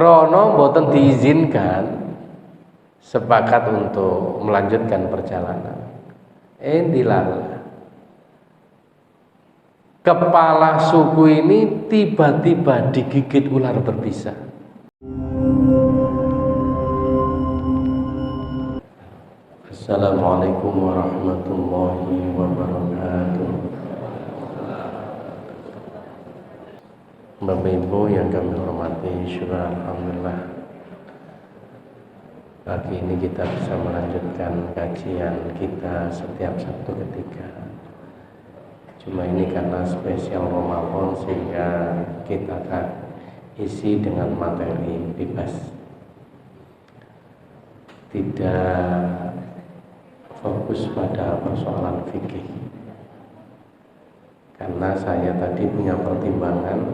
krono mboten diizinkan sepakat untuk melanjutkan perjalanan. Dilala. Kepala suku ini tiba-tiba digigit ular berbisa. Assalamualaikum warahmatullahi wabarakatuh. Bapak Ibu yang kami hormati, syukur alhamdulillah pagi ini kita bisa melanjutkan kajian kita setiap Sabtu ketika. Cuma ini karena spesial Ramadan sehingga kita akan isi dengan materi bebas, tidak fokus pada persoalan fikih. Karena saya tadi punya pertimbangan,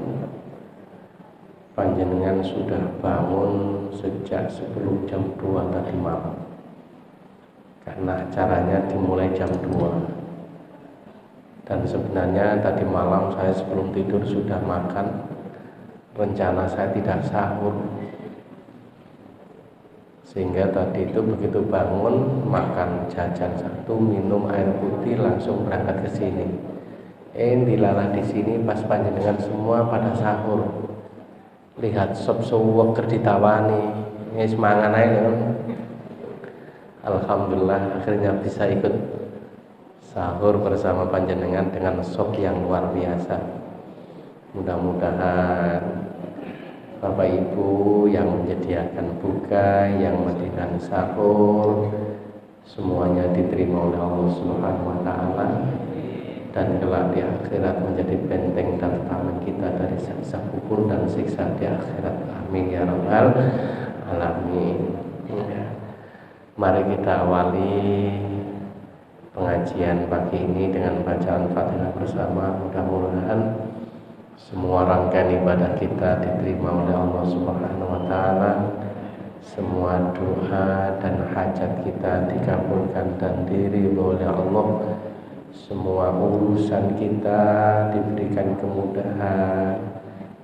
panjenengan sudah bangun sejak sebelum jam 2 tadi malam, karena acaranya dimulai jam 2. Dan sebenarnya tadi malam saya sebelum tidur sudah makan. Rencana saya tidak sahur, sehingga tadi itu begitu bangun makan jajan satu, minum air putih, langsung berangkat ke sini. Dilalah di sini pas panjenengan semua pada sahur. Lihat sop suwek ditawani, semangat aja. Alhamdulillah akhirnya bisa ikut sahur bersama panjenengan dengan sop yang luar biasa. Mudah-mudahan Bapak Ibu yang menyediakan buka, yang menyediakan sahur, semuanya diterima oleh Allah Subhanahu wa taala, dan kelak di akhirat menjadi benteng dan taman kita dari siksa kubur dan siksa di akhirat. Amin ya rabbal alamin. Mari kita awali pengajian pagi ini dengan bacaan Fatihah bersama. Mudah-mudahan semua rangkaian ibadah kita diterima oleh Allah Subhanahu wa taala. Semua doa dan hajat kita dikabulkan dan diridhoi oleh Allah. Semua urusan kita diberikan kemudahan,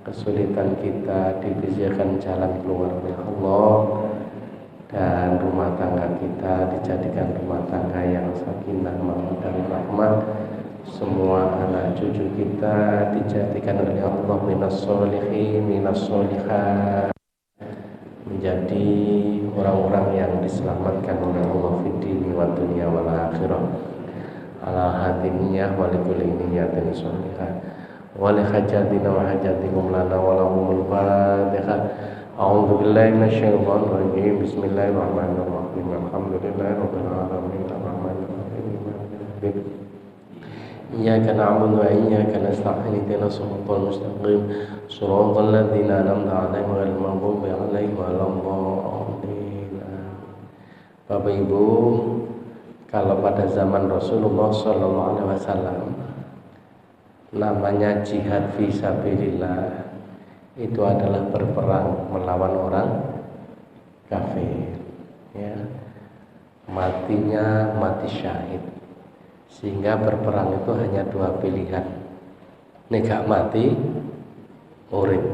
kesulitan kita diberikan jalan keluar oleh Allah, dan rumah tangga kita dijadikan rumah tangga yang sakinah, mawaddah, rahmah. Semua anak cucu kita dijadikan oleh Allah minas sholihin, minas sholihat, menjadi orang-orang yang diselamatkan oleh Allah fid dini wa dunya wal akhirah. Ala hadiniyah wa likulli niyatin sholihah wa li hajatina wa hajatikum lana wa lahumul fatihah. A'udzu billahi minasyaitonir rajim. Bismillahirrahmanirrahim. Alhamdulillahirabbil alamin arrahmanir rahim. Iyyaka na'budu wa iyyaka nasta'in. Ihdinas siratal mustaqim. Shiratal ladzina an'amta 'alaihim ghairil maghdubi 'alaihim waladdallin. Bapak Ibu, kalau pada zaman Rasulullah SAW namanya jihad fisabilillah, itu adalah berperang melawan orang kafir, ya. Matinya mati syahid, sehingga berperang itu hanya dua pilihan, nek mati urip,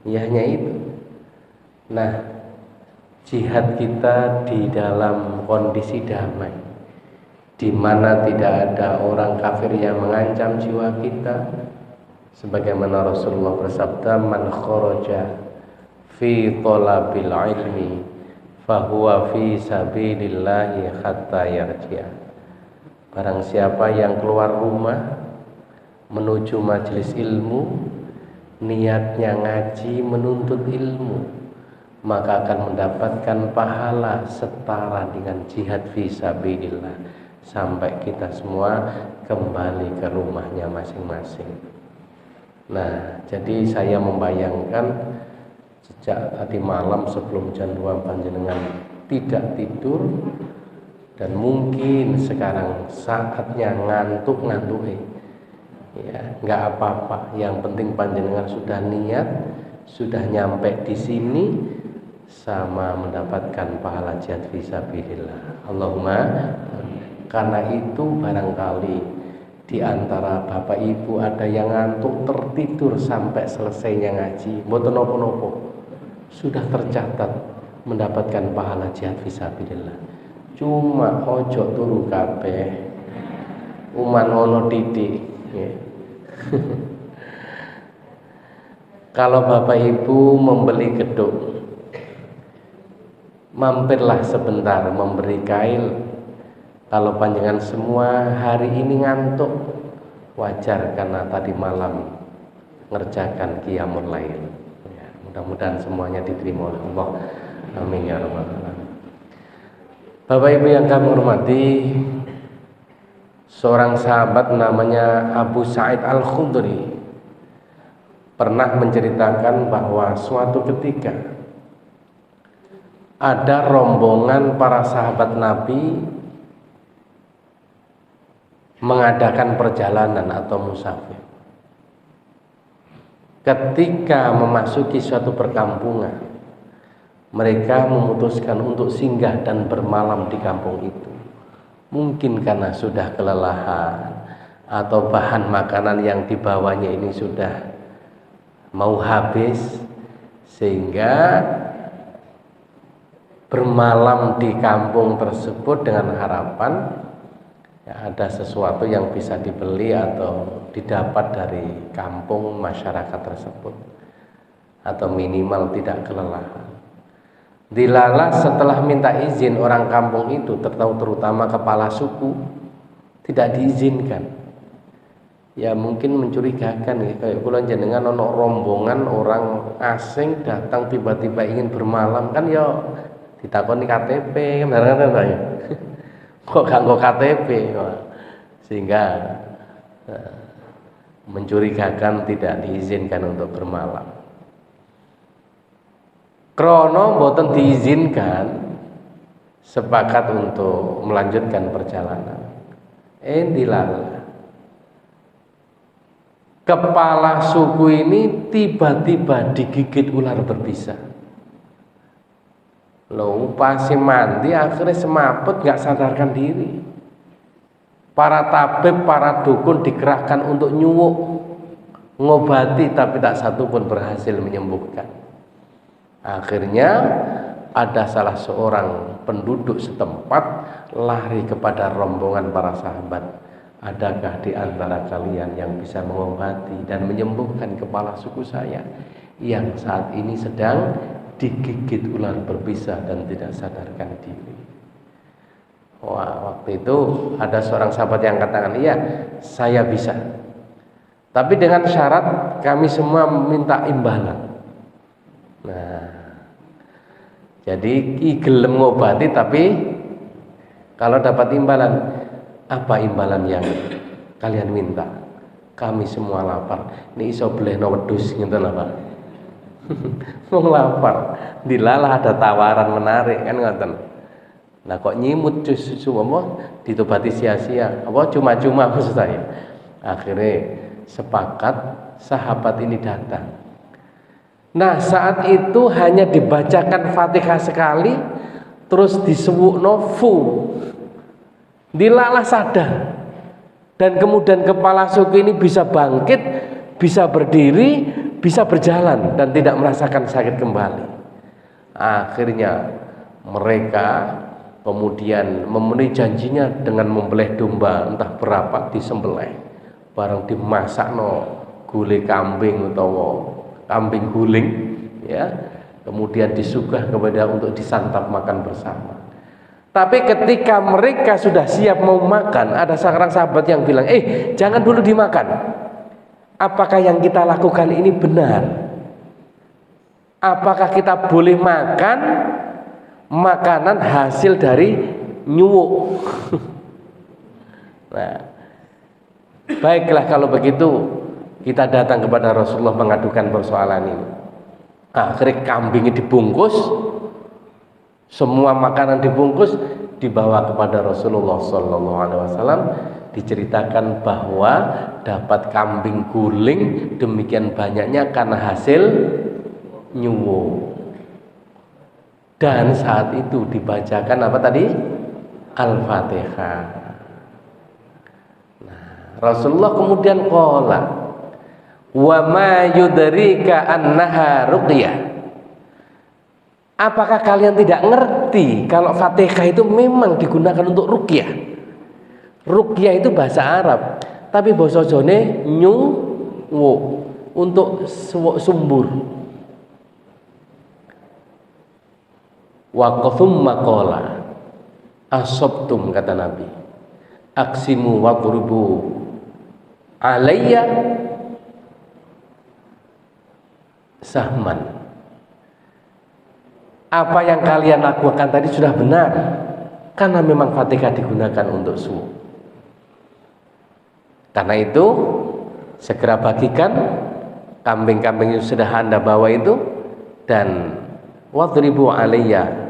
ya hanya itu. Nah, jihad kita di dalam kondisi damai, di mana tidak ada orang kafir yang mengancam jiwa kita, sebagaimana Rasulullah bersabda, man kharaja fi thalabil ilmi fahuwa fi sabilillahi hatta yarji'a. Barang siapa yang keluar rumah menuju majelis ilmu, niatnya ngaji menuntut ilmu, maka akan mendapatkan pahala setara dengan jihad fi sabilillah sampai kita semua kembali ke rumahnya masing-masing. Nah, jadi saya membayangkan sejak tadi malam sebelum jam 2 panjenengan tidak tidur, dan mungkin sekarang saatnya ngantuk-ngantuk. Ya, nggak apa-apa. Yang penting panjenengan sudah niat, sudah nyampe di sini, sama mendapatkan pahala jihad fisabilillah. Allahumma. Karena itu barangkali di antara Bapak Ibu ada yang ngantuk tertidur sampai selesainya ngaji, mboten napa-napa. sudah tercatat mendapatkan pahala jihad fisabilillah. Cuma ojo turu kabeh, uman ono titik ya. Kalau Bapak Ibu membeli gedung, mampirlah sebentar memberi kail. Kalau panjangan semua hari ini ngantuk, wajar karena tadi malam ngerjakan qiyamul lail ya, mudah-mudahan semuanya diterima oleh Allah, amin ya rabbal alamin. Bapak Ibu yang kami hormati, seorang sahabat namanya Abu Sa'id Al-Khudri pernah menceritakan bahwa suatu ketika ada rombongan para sahabat Nabi mengadakan perjalanan atau musafir. Ketika memasuki suatu perkampungan, mereka memutuskan untuk singgah dan bermalam di kampung itu. Mungkin karena sudah kelelahan atau bahan makanan yang dibawanya ini sudah mau habis, sehingga bermalam di kampung tersebut dengan harapan ya, ada sesuatu yang bisa dibeli atau didapat dari kampung masyarakat tersebut, atau minimal tidak kelelahan. Dilala setelah minta izin orang kampung itu, terutama kepala suku, tidak diizinkan. Ya mungkin mencurigakan ya, kayak kula jenengan ono rombongan orang asing datang tiba-tiba ingin bermalam, kan ya ditakoni KTP kan ya. Kok gak nggo KTP, sehingga mencurigakan, tidak diizinkan untuk bermalam. Krono boten diizinkan, sepakat untuk melanjutkan perjalanan. Dilala kepala suku ini tiba-tiba digigit ular berbisa. Loh, pasti mandi, akhirnya semaput, gak sadarkan diri. Para tabib, para dukun dikerahkan untuk nyuwuk, ngobati, tapi tak satu pun berhasil menyembuhkan. Akhirnya ada salah seorang penduduk setempat lari kepada rombongan para sahabat. Adakah di antara kalian yang bisa mengobati dan menyembuhkan kepala suku saya yang saat ini sedang digigit ular berbisa dan tidak sadarkan diri? Wah, waktu itu ada seorang sahabat yang katakan, iya saya bisa, tapi dengan syarat kami semua minta imbalan. Nah, jadi gelem ngobati, tapi kalau dapat imbalan, apa imbalan yang kalian minta? Kami semua lapar. Ini iso blehno wedhus ngeten apa? Wong lapar, dilala ada tawaran menarik kan ngoten. Nah kok nyimut susu apa ditobati sia-sia? Apa cuma-cuma maksud saya? Akhirnya sepakat sahabat ini datang. Nah saat itu hanya dibacakan Fatihah sekali, terus disewukno fu, dilala sadar, dan kemudian kepala suku ini bisa bangkit, bisa berdiri, bisa berjalan dan tidak merasakan sakit kembali. Akhirnya mereka kemudian memenuhi janjinya dengan membelih domba entah berapa, disembelih, bareng dimasakno gulai kambing atau kambing guling ya, kemudian disugah kepada untuk disantap makan bersama. Tapi ketika mereka sudah siap mau makan, ada seorang sahabat yang bilang, jangan dulu dimakan. Apakah yang kita lakukan ini benar? Apakah kita boleh makan makanan hasil dari nyuwuk? Nah, baiklah kalau begitu, kita datang kepada Rasulullah mengadukan persoalan ini. Akhirnya kambingnya dibungkus, semua makanan dibungkus, dibawa kepada Rasulullah SAW. Diceritakan bahwa dapat kambing guling demikian banyaknya karena hasil nyuwuk. Dan saat itu dibacakan apa tadi? Al-Fatihah. Nah, Rasulullah kemudian qala, wa ma yudrika annaha ruqyah. Apakah kalian tidak ngerti kalau Fatihah itu memang digunakan untuk ruqyah? Ruqyah itu bahasa Arab, tapi basa Jawane nyuwuk, untuk sumbur. Wa qathumma qala asabtum, kata Nabi, aksimu wadrubu alayya sahman. Apa yang kalian lakukan tadi sudah benar, karena memang Fatihah digunakan untuk suwuk. Karena itu segera bagikan kambing-kambing yang sudah Anda bawa itu, dan wadribu alayya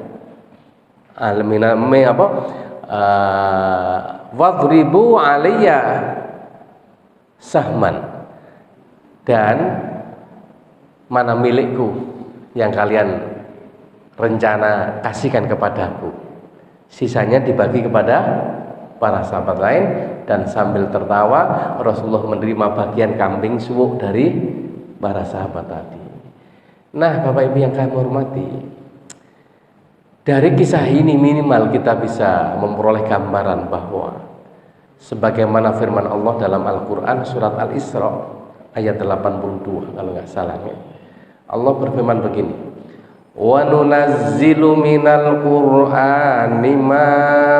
wadribu alayya sahman, dan mana milikku yang kalian rencana kasihkan kepadaku, sisanya dibagi kepada para sahabat lain. Dan sambil tertawa Rasulullah menerima bagian kambing suwuk dari para sahabat tadi. Nah, Bapak Ibu yang kami hormati, dari kisah ini minimal kita bisa memperoleh gambaran bahwa sebagaimana firman Allah dalam Al-Quran surat Al-Isra ayat 82 kalau nggak salah ya. Allah berfirman begini, wa nunazzilu minal qur'ani ma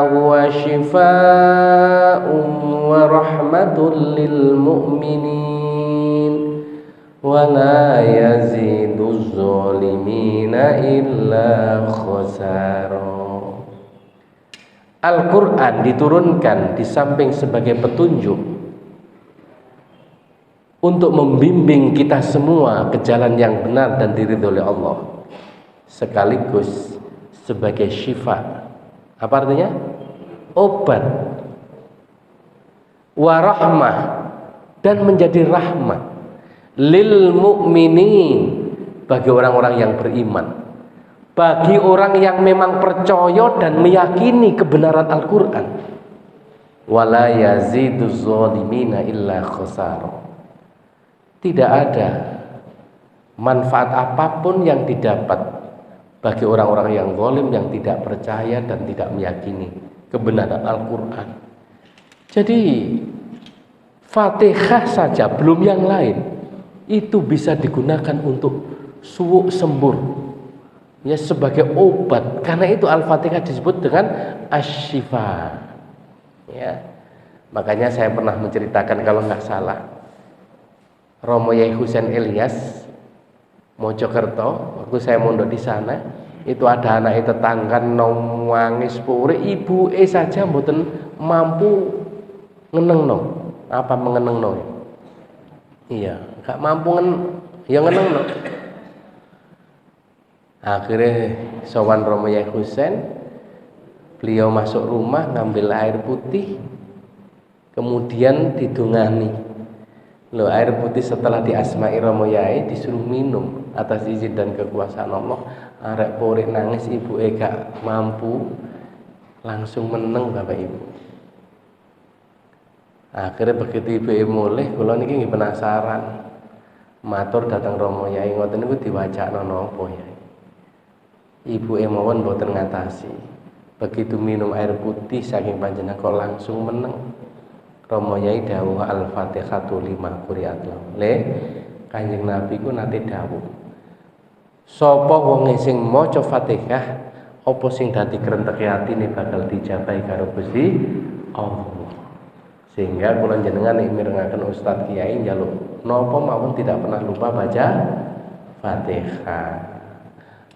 huwa shifaa'un wa rahmatul lil mu'minin wa la yaziduz zalimina illa khasara. Al-Quran diturunkan di samping sebagai petunjuk untuk membimbing kita semua ke jalan yang benar dan diridhoi oleh Allah, sekaligus sebagai syifa. Apa artinya? Obat. Wa rahmah, dan menjadi rahmat lil mu'minin, bagi orang-orang yang beriman, bagi orang yang memang percaya dan meyakini kebenaran Al-Quran. Wala yaziduz zalimina illa khasara. Tidak ada manfaat apapun yang didapat bagi orang-orang yang zalim, yang tidak percaya dan tidak meyakini kebenaran Al-Quran. Jadi Fatihah saja, belum yang lain, itu bisa digunakan untuk suwuk sembur, ya, sebagai obat. Karena itu Al-Fatihah disebut dengan asy-syifa, ya. Makanya saya pernah menceritakan, kalau nggak salah, Romo Yai Husain Ilyas Mojokerto, waktu saya mondok di sana, itu ada anak tetangga nangis pure, ibu saja mboten mampu ngenengno. Apa mengenengno? Iya, gak mampu ngenengno. Akhirnya sowan Romo Yai Husain, beliau masuk rumah ngambil air putih, kemudian didungani. Loh, air putih setelah diasmai Romo Yai disuruh minum atas izin dan kekuasaan Allah. Arek pore nangis, ibu gak mampu, langsung meneng Bapak Ibu. Akhirnya begitu ibu mulih, kula niki nggih penasaran, matur datang Romo Yai, ngoten niku diwacakno napa Yai? Ibu mawon mboten ngatasi. Begitu minum air putih saking panjenengan kok langsung meneng. Romo Yai dawuh Al-Fatihatu lima quri'at. Le Kanjeng Nabi ku nate dawuh, sapa wong sing maca Fatihah, apa sing dadi krenteke atine bakal dijabahi karo Gusti Allah. Sehingga kula jenengan nek mirengaken Ustadz Kiai njaluk napa mawon tidak pernah lupa baca Fatihah.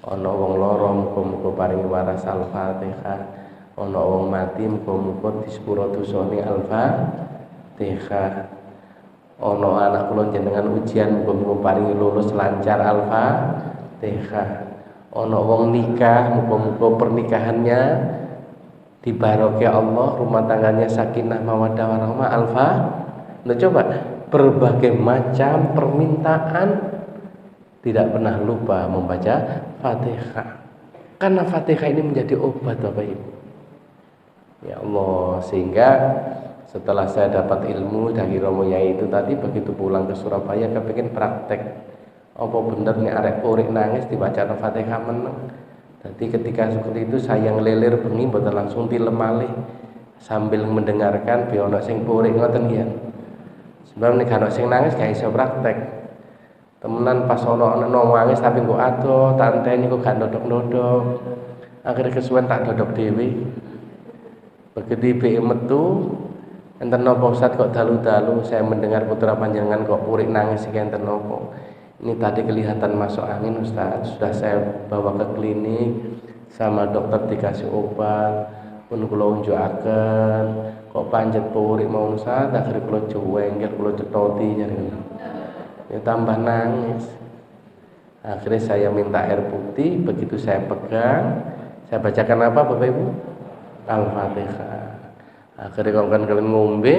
Ana wong lara muga-muga paring waras Al-Fatihah, ana wong mati muga-muga disepuro dosane Al-Fatihah. Ana anak kula jenengan ujian muga-muga paring lulus lancar Al-Fatihah. Ana wong nikah muga-muga pernikahannya dibarokai Allah, rumah tangganya sakinah mawaddah warahmah. Nah, coba berbagai macam permintaan tidak pernah lupa membaca Fatihah, karena Fatihah ini menjadi obat Bapak Ibu. Ya Allah, sehingga setelah saya dapat ilmu dari Romo Yai itu tadi, begitu pulang ke Surabaya kepengin praktek, apa bener nih arek urip nangis dibaca Fatihah meneng. Jadi ketika seperti itu saya ngelilir bengi mboten langsung tilem malih sambil mendengarkan bi ono sing purik ngoten ya. Sebab nek ana sing nangis gak iso praktek. Temenan pas ono nangis tapi kok ado, tak enteni kok gak ndodok-ndodok. Akhirnya kesuwen tak dodok dhewe. Begitu ibu metu, enten napa Ustaz kok dalu-dalu saya mendengar putra panjenengan kok purik nangis iki enten napa. Ini tadi kelihatan masuk angin Ustaz, sudah saya bawa ke klinik sama dokter dikasih obat, pun kula unjukaken kok pancet purik mau Ustaz, akhirnya kula juwengkel, kula cetoti nyari. Ya tambah nangis. Akhirnya saya minta air putih, begitu saya pegang, saya bacakan apa Bapak Ibu? Al-Fatihah. Akhirnya kalau kalian ngombe,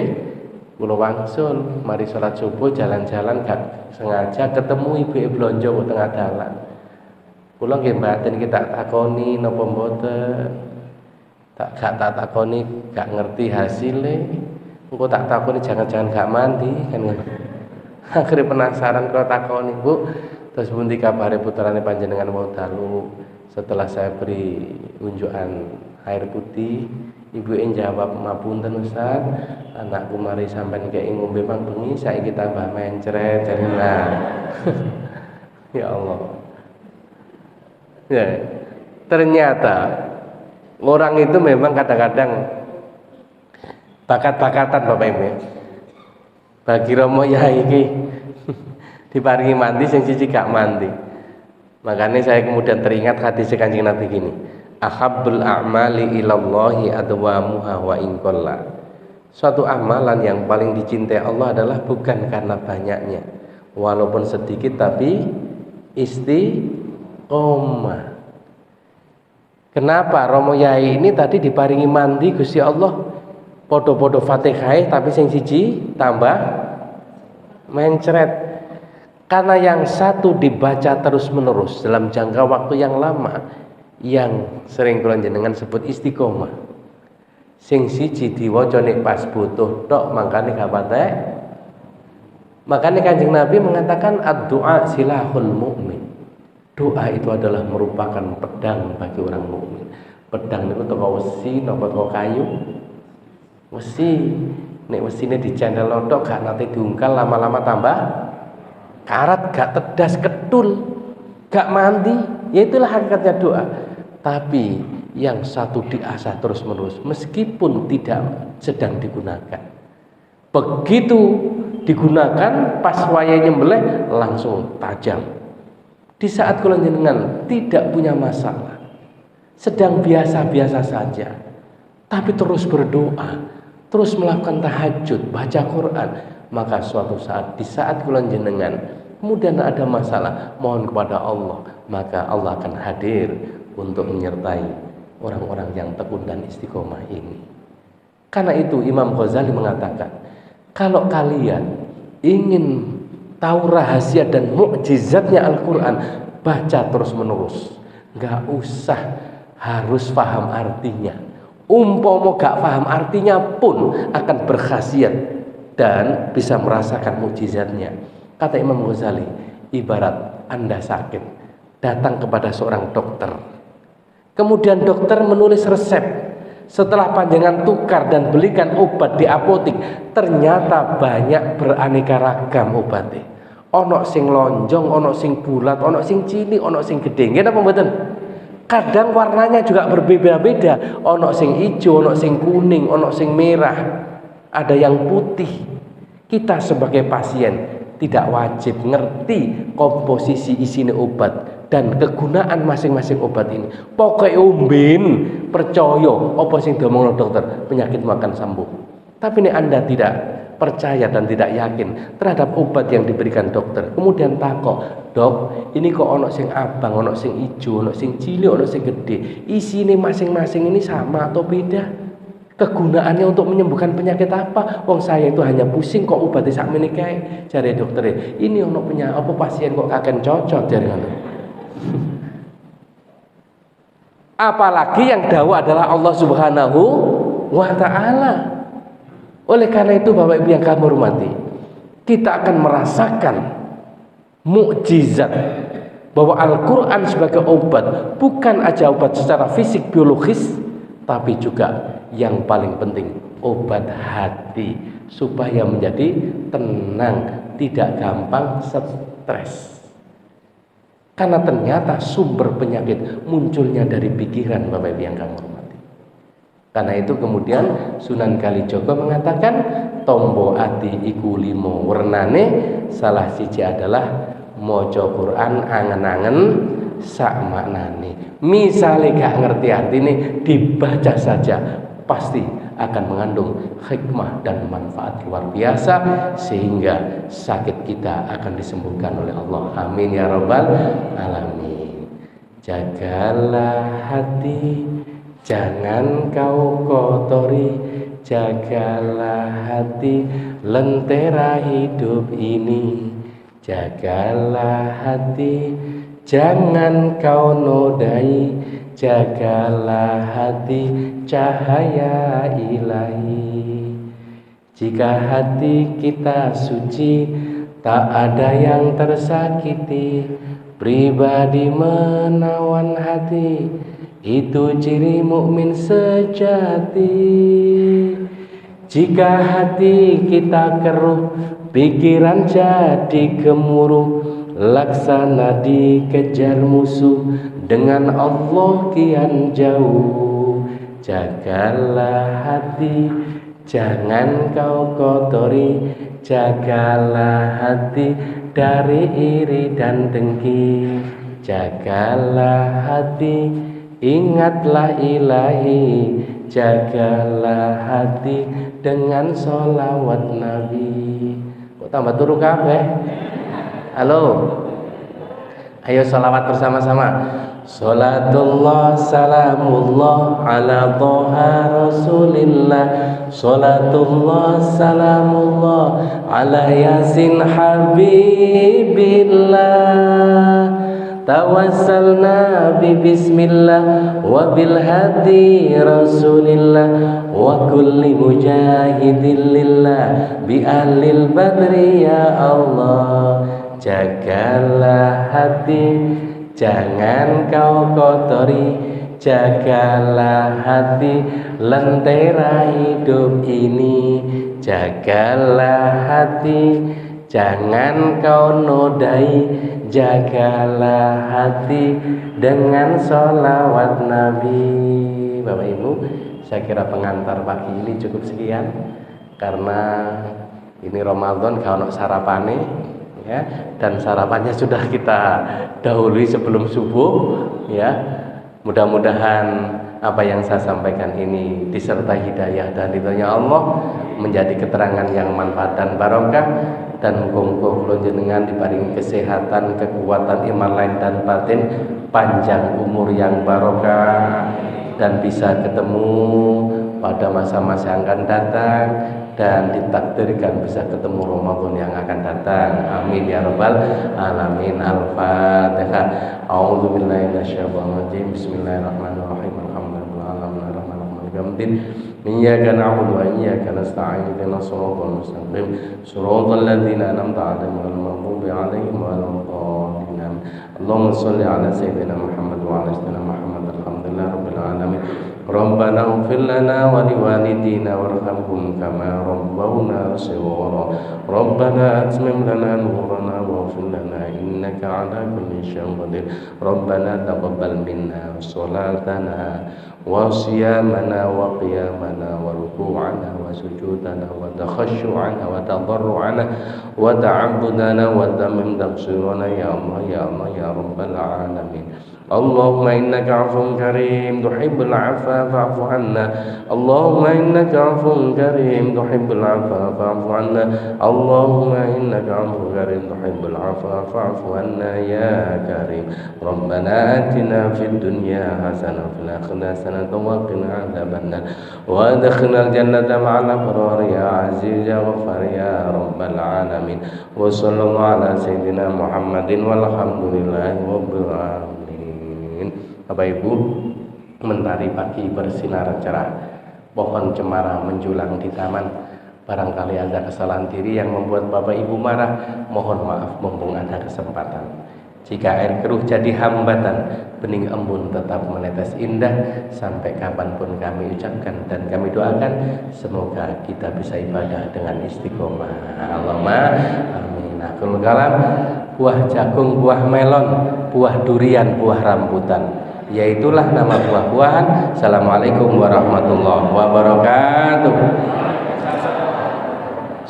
kula wangsul, mari sholat subuh jalan-jalan gak sengaja ketemu ibu blonjo kok tengah dalan. Kula nggih mbaten iki tak takoni napa mboten. Tak takoni gak ngerti hasilnya. Engko tak takoni jangan-jangan gak mandi kan ngono. Akhirnya penasaran kalau takoni, Bu, terus pundi kabare putrane panjenengan mau dalu. Setelah saya beri unjukan air putih, ibu yang jawab, mapunten Ustaz, anakku mari sampean kei ngombe mang bengi saiki tambah mencret nah. Ya Allah. Ya, ternyata orang itu memang kadang-kadang bakat-bakatan Bapak Ibu. Bagi Romo ya iki diparingi mandi sing siji gak mandi. Makanya saya kemudian teringat hadis Kanjeng Nabi gini. Ahabbul a'mali ilallahi adwamuha wa in qalla. Suatu amalan yang paling dicintai Allah adalah bukan karena banyaknya, walaupun sedikit tapi istiqomah. Kenapa Romo Yai ini tadi diparingi mandi Gusti Allah podo-podo Fatihah tapi sing siji tambah mencret. Karena yang satu dibaca terus-menerus dalam jangka waktu yang lama, yang sering kula jenengan sebut istiqomah. Sing siji diwaca nek pas butuh tok mangkane gak patek. Makanya Kanjeng Nabi mengatakan ad-du'a silahul mukmin. Doa itu adalah merupakan pedang bagi orang mukmin. Pedang niku teko wesi napa teko kayu? Wesi. Nek wesine dicendel tok gak nate diungkal lama-lama tambah karat, gak tedas, ketul, gak mandi. Ya itulah hakikatnya doa. Tapi yang satu diasah terus-menerus meskipun tidak sedang digunakan. Begitu digunakan pas wayah nyembelih langsung tajam. Di saat kula jenengan tidak punya masalah, sedang biasa-biasa saja, tapi terus berdoa, terus melakukan tahajud, baca Quran, maka suatu saat di saat kula jenengan kemudian ada masalah, mohon kepada Allah, maka Allah akan hadir untuk menyertai orang-orang yang tekun dan istiqomah ini. Karena itu Imam Ghazali mengatakan, kalau kalian ingin tahu rahasia dan mukjizatnya Al-Quran, baca terus-menerus, gak usah harus paham artinya. Umpama gak paham artinya pun akan berkhasiat dan bisa merasakan mukjizatnya. Kata Imam Ghazali, ibarat Anda sakit, datang kepada seorang dokter, kemudian dokter menulis resep. Setelah panjangan tukar dan belikan obat di apotik, ternyata banyak beraneka ragam obatnya. Ono sing lonjong, ono sing bulat, ono sing cilik, ono sing gede. Nggih napa mboten? Kadang warnanya juga berbeda-beda. Ono sing hijau, ono sing kuning, ono sing merah, ada yang putih. Kita sebagai pasien tidak wajib ngerti komposisi isine obat dan kegunaan masing-masing obat ini. Pokoknya umben percaya apa sing diomongno dokter, penyakit makan sembuh. Tapi nek Anda tidak percaya dan tidak yakin terhadap obat yang diberikan dokter, kemudian takok, "Dok, ini kok ono sing abang, ono sing ijo, ono sing cilik, ono sing gede. Isine masing-masing ini sama atau beda? Kegunaannya untuk menyembuhkan penyakit apa? Wong saya itu hanya pusing kok obatnya sakmene kae." Jare dokter, "Ini ono penyakit apa pasien kok kakek cocok," jare ngono. Apalagi yang dawuh adalah Allah Subhanahu wa ta'ala. Oleh karena itu Bapak Ibu yang kami hormati, kita akan merasakan mukjizat bahwa Al-Quran sebagai obat, bukan aja obat secara fisik biologis, tapi juga yang paling penting obat hati, supaya menjadi tenang, tidak gampang stres. Karena ternyata sumber penyakit munculnya dari pikiran, Bapak Ibu yang kami hormati. Karena itu kemudian Sunan Kalijaga mengatakan tombo ati iku limo wernane, salah siji adalah maca Quran angen-angen sak maknane. Misale gak ngerti artine, dibaca saja pasti akan mengandung hikmah dan manfaat luar biasa, sehingga sakit kita akan disembuhkan oleh Allah. Amin ya rabbal alamin. Jagalah hati, jangan kau kotori. Jagalah hati, lentera hidup ini. Jagalah hati, jangan kau nodai. Jagalah hati, cahaya ilahi. Jika hati kita suci, tak ada yang tersakiti. Pribadi menawan hati, itu ciri mukmin sejati. Jika hati kita keruh, pikiran jadi gemuruh, laksana dikejar musuh, dengan Allah kian jauh. Jagalah hati, jangan kau kotori. Jagalah hati dari iri dan dengki. Jagalah hati, ingatlah ilahi. Jagalah hati dengan sholawat Nabi. Kok tambah turu kabeh? Halo, ayo sholawat bersama-sama. Salatullah salamullah ala toha rasulillah. Salatullah salamullah ala yasin habibillah. Tawassalna bi bismillah wa bil hadi rasulillah wa kulli mujahidin lillah bi ahlil badri ya Allah. Jagalah hati, jangan kau kotori. Jagalah hati, lentera hidup ini. Jagalah hati, jangan kau nodai. Jagalah hati dengan sholawat Nabi. Bapak Ibu, saya kira pengantar pagi ini cukup sekian, karena ini Ramadan kalau sarapane ya, dan sarapannya sudah kita dahului sebelum subuh ya. Mudah-mudahan apa yang saya sampaikan ini disertai hidayah dan ridhonya Allah, menjadi keterangan yang manfaat dan barokah, dan muga-muga kula jenengan diparingi kesehatan, kekuatan iman lahir dan batin, panjang umur yang barokah, dan bisa ketemu pada masa-masa yang akan datang, dan ditakdirkan bisa ketemu Ramadan yang akan datang. Amin ya rabbal alamin. Al-Fatihah. A'udzubillahi minasyaitonir rajim. Bismillahirrahmanirrahim. Alhamdulillahi rabbil alamin. Iyyaka na'budu wa iyyaka nasta'in. Ihdinas siratal mustaqim. Shiratal ladzina an'amta 'alaihim ghairil maghdubi 'alaihim waladdallin. Allahumma shalli 'ala sayyidina Muhammad wa 'ala sayyidina Muhammad. Alhamdulillahi rabbil alamin. Rabbana ighfir lana wa liwalidina warhamhum kama rabbawna shighara. Rabbana atmim lana nurana waghfir lana innaka 'ala kulli syai'in qadir. Rabbana taqabbal minna shalatana wa siyamana wa qiyamana wa ruku'ana wa sujudana wa takhashu'ana wa tadarru'ana wa ta'abbudana wa tamim taqsirana ya Allah ya Allah ya rabbal alamin. Allahumma innaka 'afuwwun karim tuhibbul 'afwa fa'fu 'anna. Allahumma innaka 'afuwwun karim tuhibbul 'afwa fa'fu 'anna. Allahumma innaka 'afuwwun karim tuhibbul 'afwa fa'fu 'anna ya karim. Rabbana atina fid dunya hasanah wa fil akhirati hasanah wa qina 'adzabannar wa adkhilnal jannata ma'al abrar ya aziz ya ghaffar ya rabbal alamin. Wa sallallahu ala sayyidina Muhammadin walhamdulillahi rabbil alamin. Bapak Ibu, mentari pagi bersinar cerah, pohon cemara menjulang di taman. Barangkali ada kesalahan diri yang membuat Bapak Ibu marah, mohon maaf mumpung ada kesempatan. Jika air keruh jadi hambatan, bening embun tetap menetes indah. Sampai kapanpun kami ucapkan dan kami doakan, semoga kita bisa ibadah dengan istiqomah. Allahumma amin. Aku kalam, buah jagung, buah melon, buah durian, buah rambutan, yaitulah nama buah-buahan. Assalamualaikum warahmatullahi wabarakatuh.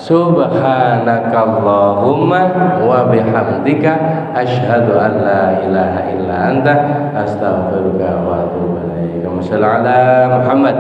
Subhanakallahumma wa bihamdika asyhadu an la ilaha illa anta astaghfiruka wa atubu ilaik. Muhammad.